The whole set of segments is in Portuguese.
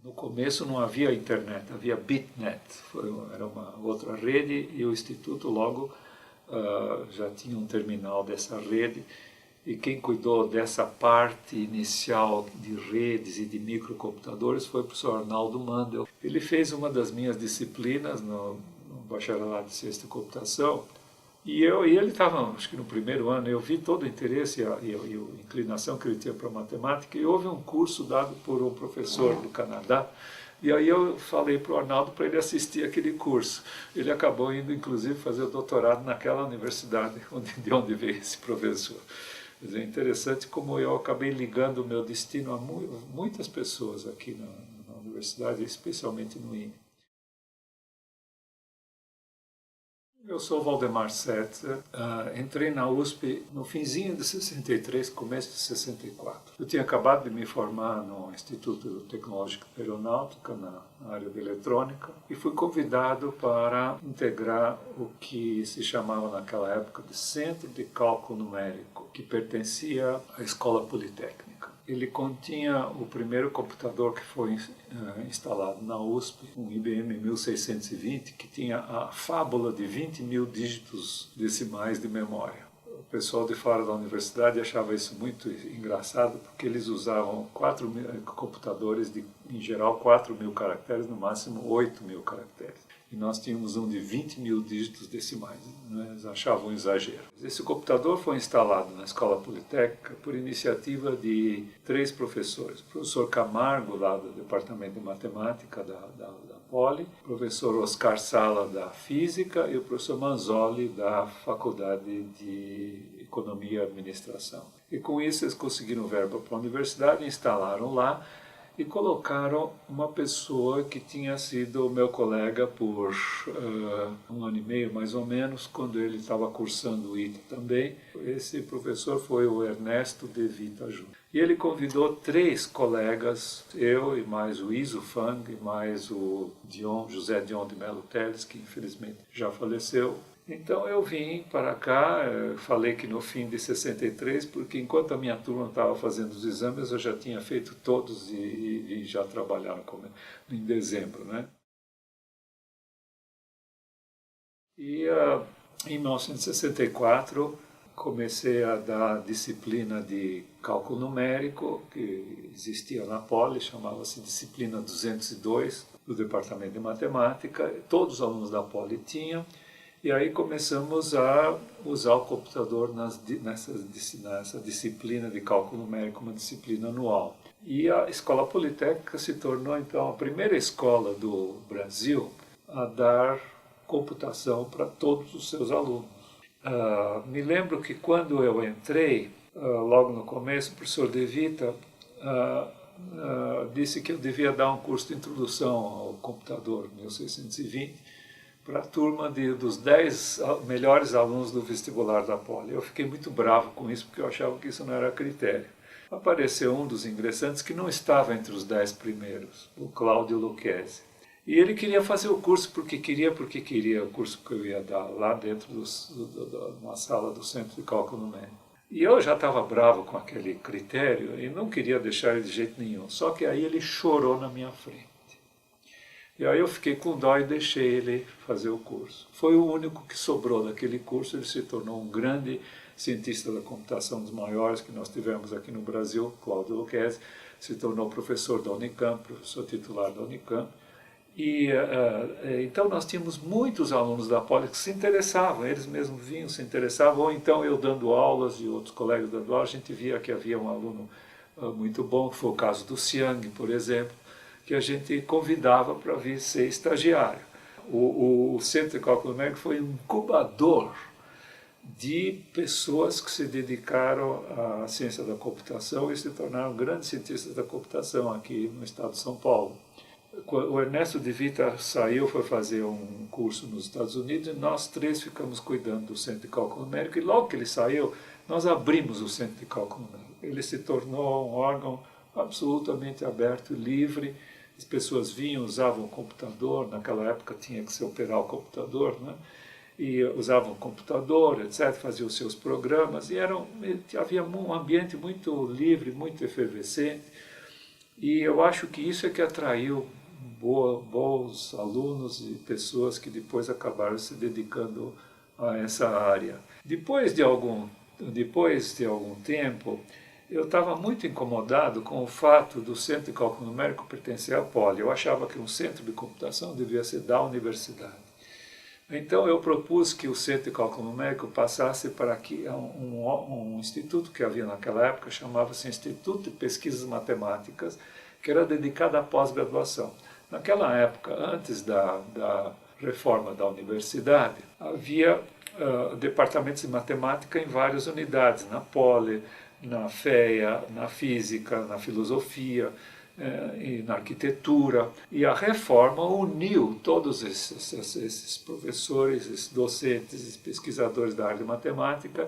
No começo não havia internet, havia BitNet, era uma outra rede, e o Instituto logo já tinha um terminal dessa rede, e quem cuidou dessa parte inicial de redes e de microcomputadores foi o professor Arnaldo Mandel. Ele fez uma das minhas disciplinas no bacharelado de ciência de computação, e ele estava, acho que no primeiro ano, eu vi todo o interesse e a inclinação que ele tinha para matemática, e houve um curso dado por um professor do Canadá, e aí eu falei para o Arnaldo para ele assistir aquele curso. Ele acabou indo, inclusive, fazer o doutorado naquela universidade de onde veio esse professor. Mas é interessante como eu acabei ligando o meu destino a muitas pessoas aqui na universidade, especialmente no INE. Eu sou Valdemar Setzer, entrei na USP no finzinho de 63, começo de 64. Eu tinha acabado de me formar no Instituto Tecnológico de Aeronáutica, na área de eletrônica, e fui convidado para integrar o que se chamava naquela época de Centro de Cálculo Numérico, que pertencia à Escola Politécnica. Ele continha o primeiro computador que foi instalado na USP, um IBM 1620, que tinha a fábula de 20.000 dígitos decimais de memória. O pessoal de fora da universidade achava isso muito engraçado, porque eles usavam 4.000 computadores de, em geral, 4.000 caracteres, no máximo 8.000 caracteres. E nós tínhamos um de 20.000 dígitos decimais, né? Eles achavam um exagero. Esse computador foi instalado na Escola Politécnica por iniciativa de 3 professores. O professor Camargo, lá do Departamento de Matemática da Poli, o professor Oscar Sala, da Física, e o professor Manzoli, da Faculdade de Economia e Administração. E com isso eles conseguiram verba para a universidade, instalaram lá, e colocaram uma pessoa que tinha sido meu colega por 1 ano e meio, mais ou menos, quando ele estava cursando o ITA também. Esse professor foi o Ernesto De Vita Júnior. E ele convidou 3 colegas, eu e mais o Iso Fang, e mais o José Dion de Melo Teles, que infelizmente já faleceu. Então eu vim para cá, falei que no fim de 63, porque enquanto a minha turma estava fazendo os exames, eu já tinha feito todos e já trabalharam em dezembro, né? E em 1964 comecei a dar disciplina de cálculo numérico, que existia na Poli, chamava-se disciplina 202, do Departamento de Matemática. Todos os alunos da Poli tinham. E aí começamos a usar o computador nessa disciplina de cálculo numérico, uma disciplina anual. E a Escola Politécnica se tornou, então, a primeira escola do Brasil a dar computação para todos os seus alunos. Me lembro que quando eu entrei, logo no começo, o professor De Vita disse que eu devia dar um curso de introdução ao computador 1620, para a turma dos 10 melhores alunos do vestibular da Poli. Eu fiquei muito bravo com isso, porque eu achava que isso não era critério. Apareceu um dos ingressantes que não estava entre os 10 primeiros, o Cláudio Lucchesi. E ele queria fazer o curso porque queria o curso que eu ia dar lá dentro de uma sala do Centro de Cálculo Numérico. E eu já estava bravo com aquele critério e não queria deixar ele de jeito nenhum. Só que aí ele chorou na minha frente. E aí eu fiquei com dó e deixei ele fazer o curso. Foi o único que sobrou daquele curso, ele se tornou um grande cientista da computação, dos maiores que nós tivemos aqui no Brasil, Cláudio Lucchesi, se tornou professor da Unicamp, professor titular da Unicamp. E então nós tínhamos muitos alunos da Poli que se interessavam, eles mesmos vinham, se interessavam, ou então eu dando aulas e outros colegas dando aulas, a gente via que havia um aluno muito bom, que foi o caso do Siang, por exemplo, que a gente convidava para vir ser estagiário. O Centro de Cálculo Numérico foi um incubador de pessoas que se dedicaram à ciência da computação e se tornaram grandes cientistas da computação aqui no estado de São Paulo. O Ernesto De Vita saiu, foi fazer um curso nos Estados Unidos, e nós 3 ficamos cuidando do Centro de Cálculo Numérico, e logo que ele saiu, nós abrimos o Centro de Cálculo Numérico. Ele se tornou um órgão absolutamente aberto e livre. As pessoas vinham, usavam o computador, naquela época tinha que se operar o computador, né? E usavam o computador, etc., faziam os seus programas, e havia um ambiente muito livre, muito efervescente. E eu acho que isso é que atraiu bons alunos e pessoas que depois acabaram se dedicando a essa área. Depois de algum tempo, eu estava muito incomodado com o fato do Centro de Cálculo Numérico pertencer à Poli. Eu achava que um centro de computação devia ser da universidade. Então eu propus que o Centro de Cálculo Numérico passasse para aqui um instituto que havia naquela época, chamava-se Instituto de Pesquisas Matemáticas, que era dedicado à pós-graduação. Naquela época, antes da reforma da universidade, havia departamentos de matemática em várias unidades, na Poli, na FEA, na Física, na Filosofia, e na arquitetura, e a reforma uniu todos esses professores, esses docentes, esses pesquisadores da área de matemática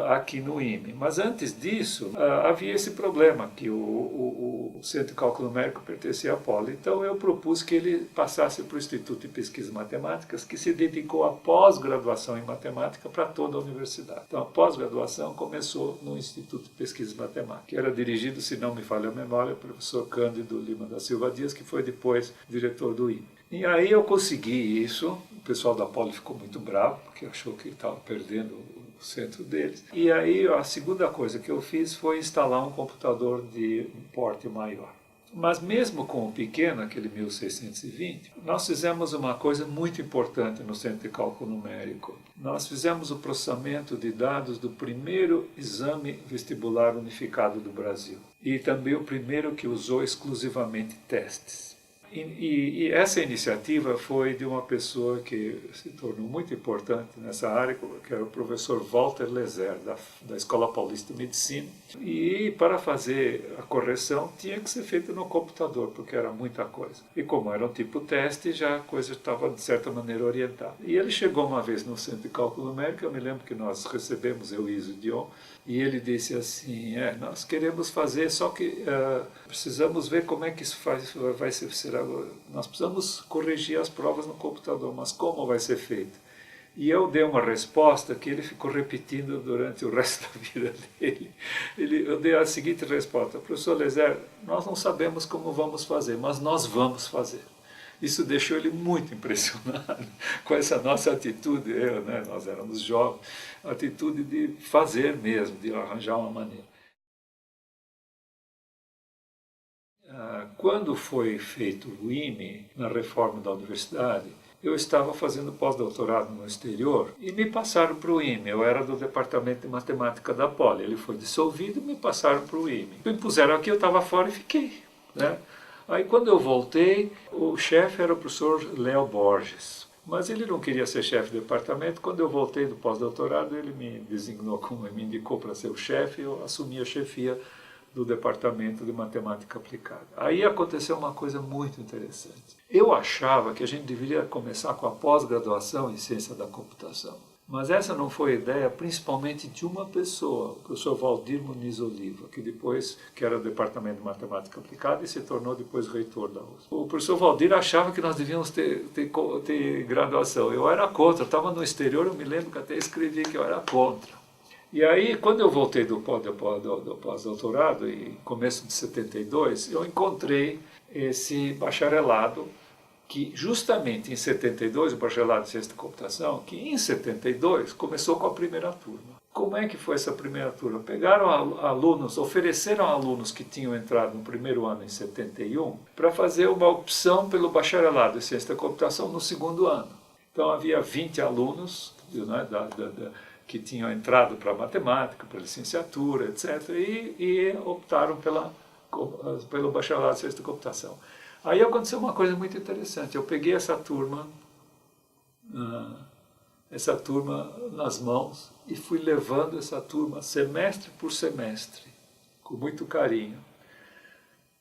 aqui no IME. Mas antes disso, havia esse problema, que o Centro de Cálculo Numérico pertencia à Poli. Então eu propus que ele passasse para o Instituto de Pesquisas Matemáticas, que se dedicou à pós-graduação em matemática para toda a universidade. Então a pós-graduação começou no Instituto de Pesquisas Matemáticas, que era dirigido, se não me falha a memória, pelo professor Cândido Lima da Silva Dias, que foi depois diretor do IME. E aí eu consegui isso, o pessoal da Poli ficou muito bravo, porque achou que estava perdendo o centro deles. E aí a segunda coisa que eu fiz foi instalar um computador de porte maior. Mas mesmo com o pequeno, aquele 1620, nós fizemos uma coisa muito importante no Centro de Cálculo Numérico. Nós fizemos o processamento de dados do primeiro exame vestibular unificado do Brasil. E também o primeiro que usou exclusivamente testes. E essa iniciativa foi de uma pessoa que se tornou muito importante nessa área, que era o professor Walter Lezer, da Escola Paulista de Medicina. E para fazer a correção tinha que ser feita no computador, porque era muita coisa. E como era um tipo teste, já a coisa estava de certa maneira orientada. E ele chegou uma vez no Centro de Cálculo Numérico, eu me lembro que nós recebemos, eu e Iso Dion, e ele disse assim, nós queremos fazer, só que precisamos ver como é que isso vai ser. Nós precisamos corrigir as provas no computador, mas como vai ser feito? E eu dei uma resposta que ele ficou repetindo durante o resto da vida dele. Eu dei a seguinte resposta: professor Lezer, nós não sabemos como vamos fazer, mas nós vamos fazer. Isso deixou ele muito impressionado com essa nossa atitude, nós éramos jovens, a atitude de fazer mesmo, de arranjar uma maneira. Quando foi feito o IME, na reforma da universidade, eu estava fazendo pós-doutorado no exterior e me passaram para o IME. Eu era do departamento de matemática da Poli, ele foi dissolvido e me passaram para o IME. Me puseram aqui, eu estava fora e fiquei, Aí quando eu voltei, o chefe era o professor Léo Borges. Mas ele não queria ser chefe do departamento. Quando eu voltei do pós-doutorado, ele me designou, me indicou para ser o chefe, e eu assumi a chefia do departamento de matemática aplicada. Aí aconteceu uma coisa muito interessante. Eu achava que a gente deveria começar com a pós-graduação em ciência da computação. Mas essa não foi a ideia, principalmente de uma pessoa, o professor Valdir Muniz Oliva, que era do Departamento de Matemática Aplicada e se tornou depois reitor da USP. O professor Valdir achava que nós devíamos ter graduação. Eu era contra, estava no exterior, eu me lembro que até escrevi que eu era contra. E aí, quando eu voltei do pós-doutorado, em começo de 72, eu encontrei esse bacharelado, que justamente em 72, o bacharelado de ciência da computação, que em 72 começou com a primeira turma. Como é que foi essa primeira turma? Pegaram alunos, ofereceram a alunos que tinham entrado no primeiro ano em 71 para fazer uma opção pelo bacharelado de ciência da computação no segundo ano. Então havia 20 alunos que tinham entrado para matemática, para licenciatura, etc., e optaram pelo bacharelado de ciência da computação. Aí aconteceu uma coisa muito interessante. Eu peguei essa turma nas mãos e fui levando essa turma semestre por semestre, com muito carinho,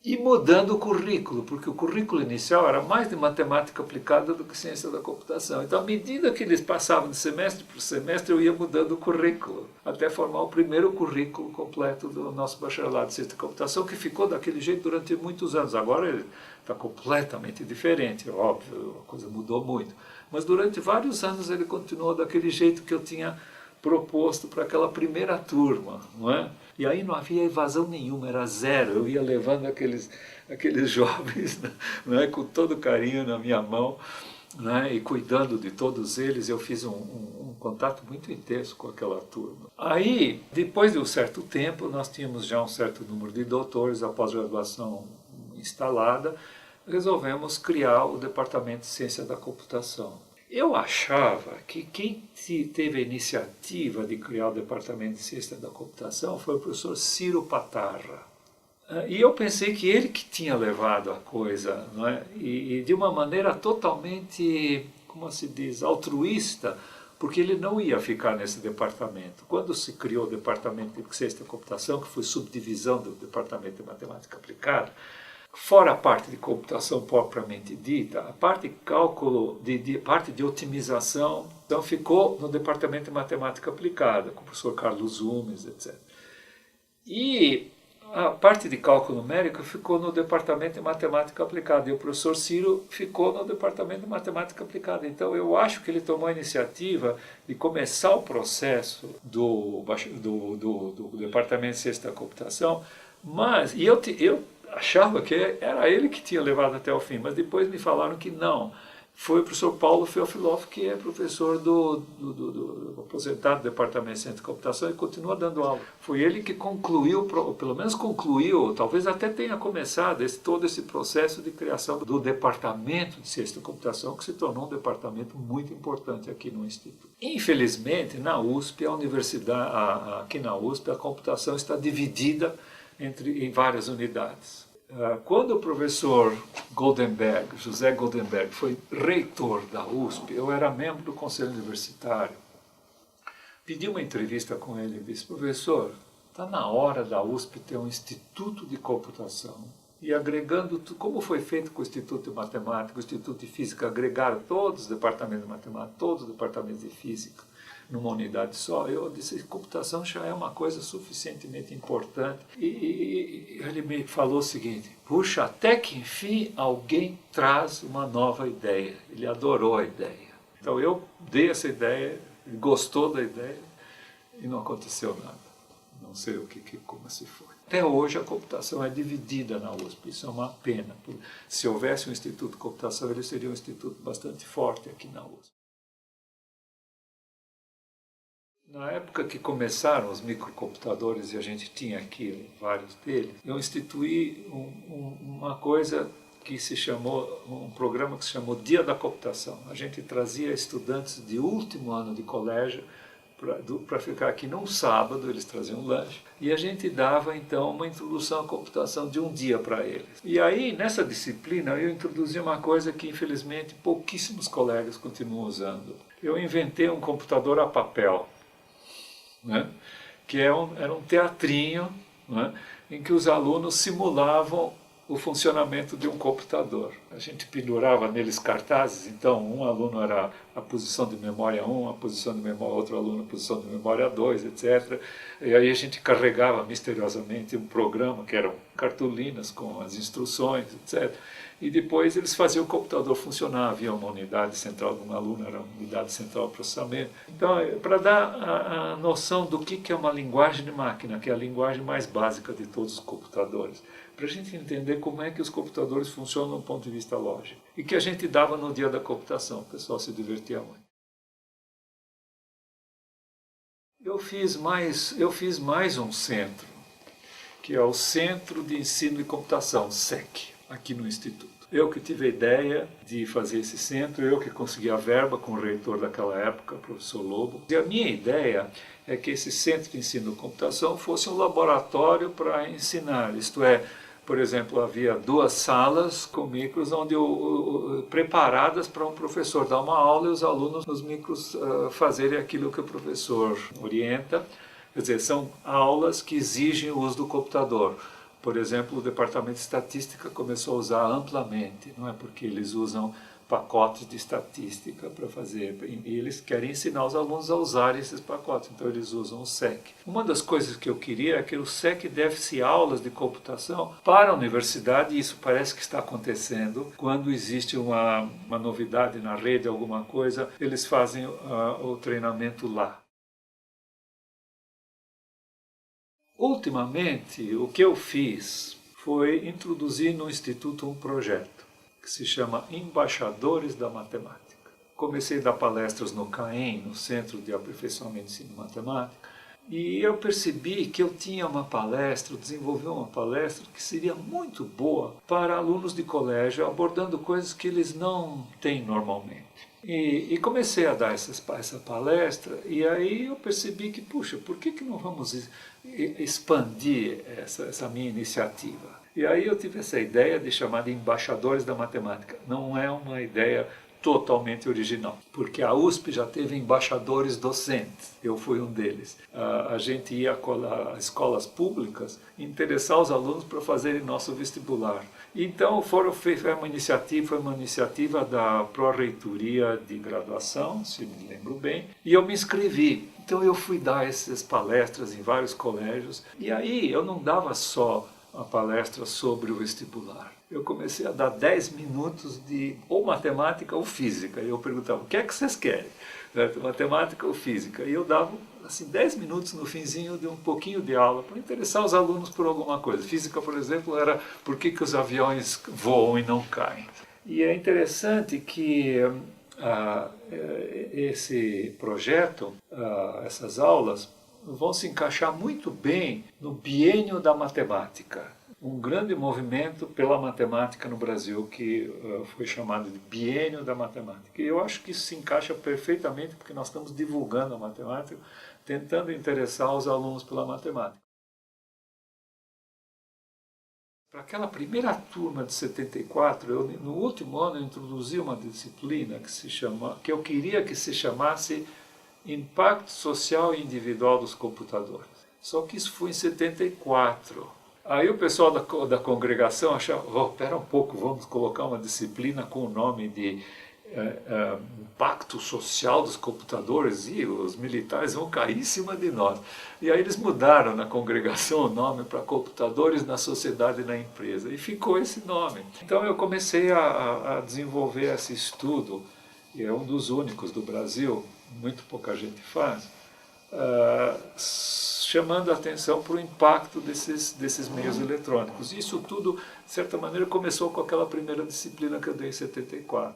e mudando o currículo, porque o currículo inicial era mais de matemática aplicada do que ciência da computação. Então, à medida que eles passavam de semestre por semestre, eu ia mudando o currículo, até formar o primeiro currículo completo do nosso bacharelado de ciência da computação, que ficou daquele jeito durante muitos anos. Agora ele está completamente diferente, óbvio, a coisa mudou muito. Mas durante vários anos ele continuou daquele jeito que eu tinha proposto para aquela primeira turma, não é? E aí não havia evasão nenhuma, era zero. Eu ia levando aqueles jovens, não é, com todo carinho na minha mão, né, e cuidando de todos eles. Eu fiz um contato muito intenso com aquela turma. Aí, depois de um certo tempo, nós tínhamos já um certo número de doutores, a pós-graduação instalada, resolvemos criar o Departamento de Ciência da Computação. Eu achava que quem teve a iniciativa de criar o Departamento de Ciência da Computação foi o professor Ciro Patarra. E eu pensei que ele que tinha levado a coisa, não é? E de uma maneira totalmente, como se diz, altruísta, porque ele não ia ficar nesse departamento. Quando se criou o Departamento de Ciência da Computação, que foi subdivisão do Departamento de Matemática Aplicada, fora a parte de computação propriamente dita, a parte de cálculo, parte de otimização, então ficou no Departamento de Matemática Aplicada, com o professor Carlos Umes, etc. E a parte de cálculo numérico ficou no Departamento de Matemática Aplicada e o professor Ciro ficou no Departamento de Matemática Aplicada. Então eu acho que ele tomou a iniciativa de começar o processo do Departamento de Ciência da Computação, mas eu achava que era ele que tinha levado até o fim, mas depois me falaram que não. Foi o professor Paulo Feofiloff, que é professor do aposentado do Departamento de Ciência de Computação e continua dando aula. Foi ele que concluiu, pelo menos concluiu, talvez até tenha começado todo esse processo de criação do Departamento de Ciência da Computação, que se tornou um departamento muito importante aqui no Instituto. Infelizmente, na USP, a universidade, aqui na USP, a computação está dividida em várias unidades. Quando o professor Goldenberg, José Goldenberg, foi reitor da USP, eu era membro do conselho universitário. Pedi uma entrevista com ele e disse: professor, está na hora da USP ter um instituto de computação e agregando, como foi feito com o Instituto de Matemática, o Instituto de Física, agregaram todos os departamentos de matemática, todos os departamentos de física, numa unidade só. Eu disse: computação já é uma coisa suficientemente importante. E ele me falou o seguinte: puxa, até que enfim alguém traz uma nova ideia. Ele adorou a ideia. Então eu dei essa ideia, ele gostou da ideia e não aconteceu nada. Não sei como se foi. Até hoje a computação é dividida na USP, isso é uma pena. Se houvesse um instituto de computação, ele seria um instituto bastante forte aqui na USP. Na época que começaram os microcomputadores, e a gente tinha aqui vários deles, eu instituí uma coisa que se chamou, um programa que se chamou Dia da Computação. A gente trazia estudantes de último ano de colégio para ficar aqui num sábado, eles traziam lanche, e a gente dava então uma introdução à computação de um dia para eles. E aí, nessa disciplina, eu introduzi uma coisa que infelizmente pouquíssimos colegas continuam usando. Eu inventei um computador a papel, né? Que era um teatrinho, né? Em que os alunos simulavam o funcionamento de um computador. A gente pendurava neles cartazes, então um aluno era a posição de memória 1, a posição de memória, outro aluno a posição de memória 2, etc. E aí a gente carregava misteriosamente um programa que eram cartolinas com as instruções, etc. E depois eles faziam o computador funcionar. Havia uma unidade central de um aluno, era uma unidade central de processamento. Então, para dar a noção do que é uma linguagem de máquina, que é a linguagem mais básica de todos os computadores, para a gente entender como é que os computadores funcionam do ponto de vista lógico. E que a gente dava no Dia da Computação, o pessoal se divertia muito. Eu fiz mais um centro, que é o Centro de Ensino de Computação, SEC, aqui no Instituto. Eu que tive a ideia de fazer esse centro, eu que consegui a verba com o reitor daquela época, o professor Lobo. E a minha ideia é que esse Centro de Ensino de Computação fosse um laboratório para ensinar, isto é, por exemplo, havia 2 salas com micros preparadas para um professor dar uma aula e os alunos nos micros fazerem aquilo que o professor orienta. Quer dizer, são aulas que exigem o uso do computador. Por exemplo, o Departamento de Estatística começou a usar amplamente, não é? Porque eles usam pacotes de estatística para fazer, e eles querem ensinar os alunos a usarem esses pacotes, então eles usam o SEC. Uma das coisas que eu queria é que o SEC desse aulas de computação para a universidade, e isso parece que está acontecendo. Quando existe uma novidade na rede, alguma coisa, eles fazem o treinamento lá. Ultimamente, o que eu fiz foi introduzir no Instituto um projeto que se chama Embaixadores da Matemática. Comecei a dar palestras no CAEM, no Centro de Aperfeiçoamento de Ensino Matemática, e eu percebi que eu tinha uma palestra, desenvolvi uma palestra que seria muito boa para alunos de colégio, abordando coisas que eles não têm normalmente. E comecei a dar essa palestra, e aí eu percebi que, puxa, por que não vamos expandir essa minha iniciativa? E aí eu tive essa ideia de chamar de Embaixadores da Matemática. Não é uma ideia totalmente original, porque a USP já teve embaixadores docentes, eu fui um deles. A gente ia a escolas públicas interessar os alunos para fazerem nosso vestibular. Então foi uma iniciativa da Pró-Reitoria de Graduação, se me lembro bem, e eu me inscrevi. Então eu fui dar essas palestras em vários colégios, e aí eu não dava só a palestra sobre o vestibular. Eu comecei a dar 10 minutos de ou matemática ou física. E eu perguntava, o que é que vocês querem? Matemática ou física? E eu dava assim, 10 minutos no finzinho de um pouquinho de aula para interessar os alunos por alguma coisa. Física, por exemplo, era por que os aviões voam e não caem. E é interessante que esse projeto, essas aulas, vão se encaixar muito bem no biênio da matemática. Um grande movimento pela matemática no Brasil, que foi chamado de Biênio da Matemática. E eu acho que isso se encaixa perfeitamente, porque nós estamos divulgando a matemática, tentando interessar os alunos pela matemática. Para aquela primeira turma de 74, no último ano eu introduzi uma disciplina que eu queria que se chamasse Impacto Social e Individual dos Computadores. Só que isso foi em 74. Aí o pessoal da congregação achava, espera um pouco, vamos colocar uma disciplina com o nome de Impacto Social dos Computadores, e os militares vão cair em cima de nós. E aí eles mudaram na congregação o nome para Computadores na Sociedade e na Empresa, e ficou esse nome. Então eu comecei a desenvolver esse estudo, e é um dos únicos do Brasil, muito pouca gente faz, chamando a atenção para o impacto desses meios eletrônicos. Isso tudo, de certa maneira, começou com aquela primeira disciplina que eu dei em 74.